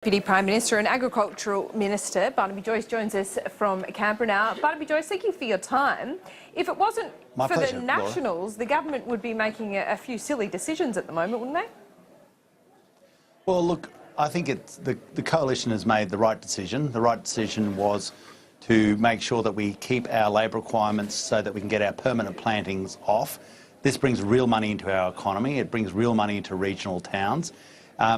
Deputy Prime Minister and Agricultural Minister Barnaby Joyce joins us from Canberra now. Barnaby Joyce, thank you for your time. If it wasn't My for pleasure, the Nationals, the government would be making a few silly decisions at the moment, wouldn't they? Well, look, I think it's the coalition has made the right decision. The right decision was to make sure that we keep our labour requirements so that we can get our permanent plantings off. This brings real money into our economy. It brings real money into regional towns.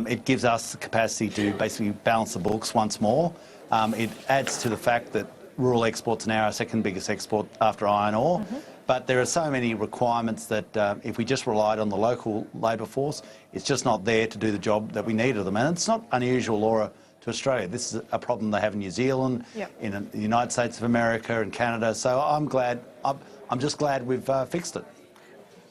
It gives us the capacity to basically balance the books once more. It adds to the fact that rural exports are now our second biggest export after iron ore. But there are so many requirements that if we just relied on the local labour force, it's just not there to do the job that we need of them. And it's not unusual, Laura, to Australia. This is a problem they have in New Zealand, in the United States of America and Canada. So I'm just glad we've fixed it.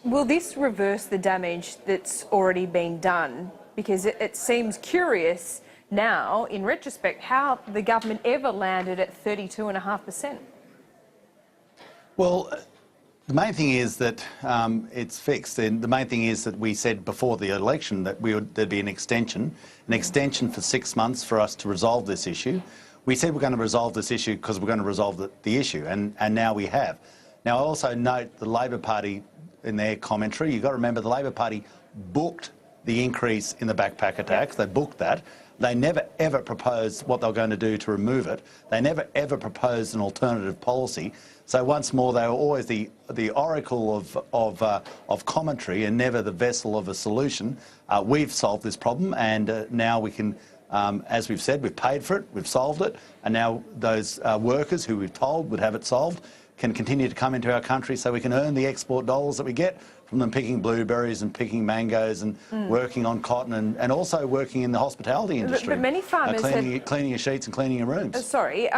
Will this reverse the damage that's already been done? Because it seems curious now, in retrospect, how the government ever landed at 32.5%. Well, the main thing is that it's fixed. And the main thing is that we said before the election that there'd be an extension for 6 months for us to resolve this issue. We said we're going to resolve this issue because we're going to resolve the issue, and now we have. Now, I also note the Labor Party in their commentary. You've got to remember the Labor Party booked the increase in the backpacker tax. They booked that. They never ever proposed what they were going to do to remove it. They never ever proposed an alternative policy. So once more, they were always the oracle of commentary and never the vessel of a solution. We've solved this problem, and now we can, as we've said, we've paid for it, we've solved it, and now those workers who we've told would have it solved can continue to come into our country so we can earn the export dollars that we get from them picking blueberries and picking mangoes and working on cotton and also working in the hospitality industry. But many farmers cleaning your sheets and cleaning your rooms.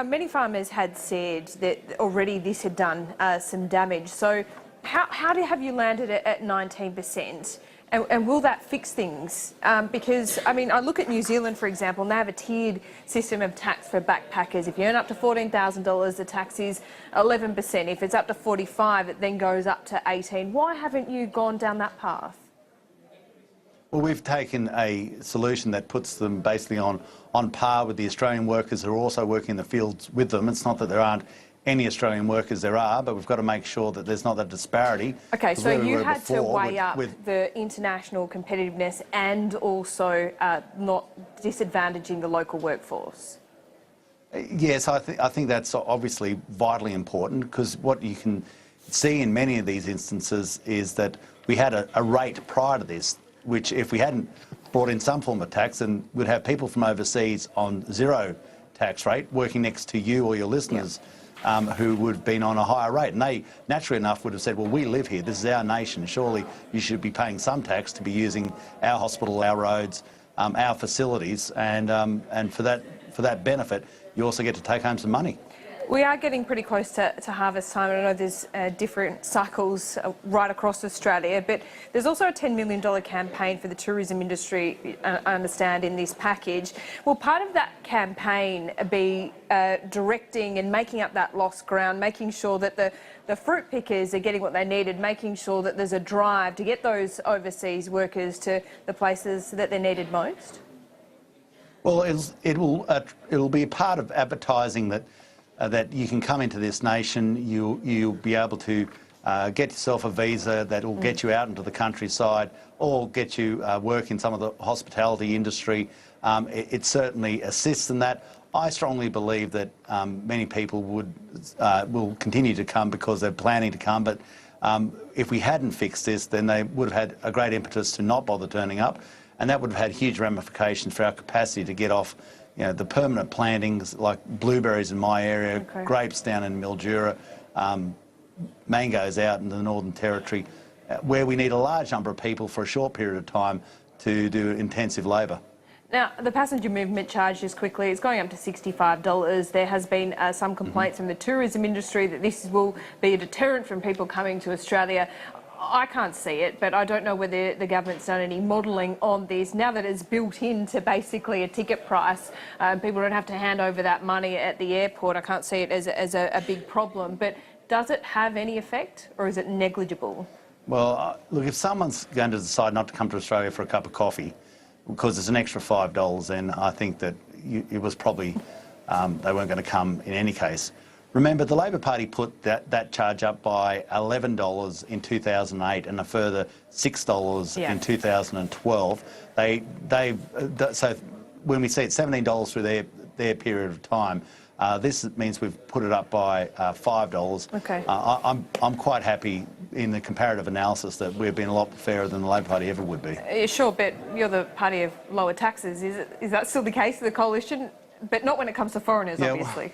Many farmers had said that already this had done some damage. So how have you landed at 19%? And will that fix things? Because, I mean, I look at New Zealand, for example, and they have a tiered system of tax for backpackers. If you earn up to $14,000, the tax is 11%. If it's up to 45, it then goes up to 18. Why haven't you gone down that path? Well, we've taken a solution that puts them basically on par with the Australian workers who are also working in the fields with them. It's not that there aren't any Australian workers, there are, but we've got to make sure that there's not that disparity. Okay, so you had to weigh up the international competitiveness and also not disadvantaging the local workforce. Yes, I think that's obviously vitally important, because what you can see in many of these instances is that we had a rate prior to this, which if we hadn't brought in some form of tax, then we'd have people from overseas on zero tax rate working next to you or your listeners. Who would have been on a higher rate. And they, naturally enough, would have said, well, we live here, this is our nation, surely you should be paying some tax to be using our hospital, our roads, our facilities, and for that benefit, you also get to take home some money. We are getting pretty close to harvest time, and I know there's different cycles right across Australia, but there's also a $10 million campaign for the tourism industry, I understand, in this package. Will part of that campaign be directing and making up that lost ground, making sure that the fruit pickers are getting what they needed, making sure that there's a drive to get those overseas workers to the places that they're needed most? Well, it'll be a part of advertising that you can come into this nation, you'll be able to get yourself a visa that will get you out into the countryside or get you work in some of the hospitality industry. It certainly assists in that. I strongly believe that many people will continue to come because they're planning to come, but if we hadn't fixed this, then they would have had a great impetus to not bother turning up, and that would have had huge ramifications for our capacity to get off the permanent plantings like blueberries in my area, grapes down in Mildura, mangoes out in the Northern Territory, where we need a large number of people for a short period of time to do intensive labour. Now, the passenger movement charge, just quickly, is going up to $65. There has been some complaints from the tourism industry that this will be a deterrent from people coming to Australia. I can't see it, but I don't know whether the government's done any modelling on this. Now that it's built into basically a ticket price, people don't have to hand over that money at the airport. I can't see it as a big problem. But does it have any effect, or is it negligible? Well, look, if someone's going to decide not to come to Australia for a cup of coffee, because it's an extra $5, then I think that it was probably they weren't going to come in any case. Remember, the Labor Party put that charge up by $11 in 2008 and a further $6 in 2012. So when we see it $17 through their period of time, this means we've put it up by $5. Okay. I'm quite happy in the comparative analysis that we've been a lot fairer than the Labor Party ever would be. Sure, but you're the party of lower taxes. Is that still the case of the coalition? But not when it comes to foreigners, obviously.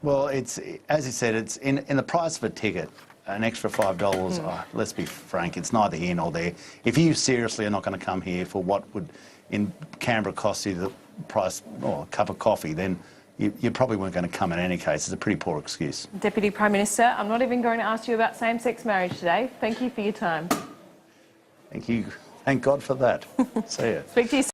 Well, it's, as you said, it's in the price of a ticket, an extra $5. Let's be frank, it's neither here nor there. If you seriously are not going to come here for what would in Canberra cost you the price or a cup of coffee, then you probably weren't going to come in any case. It's a pretty poor excuse. Deputy Prime Minister, I'm not even going to ask you about same-sex marriage today. Thank you for your time. Thank you. Thank God for that. See ya. Speak to you soon.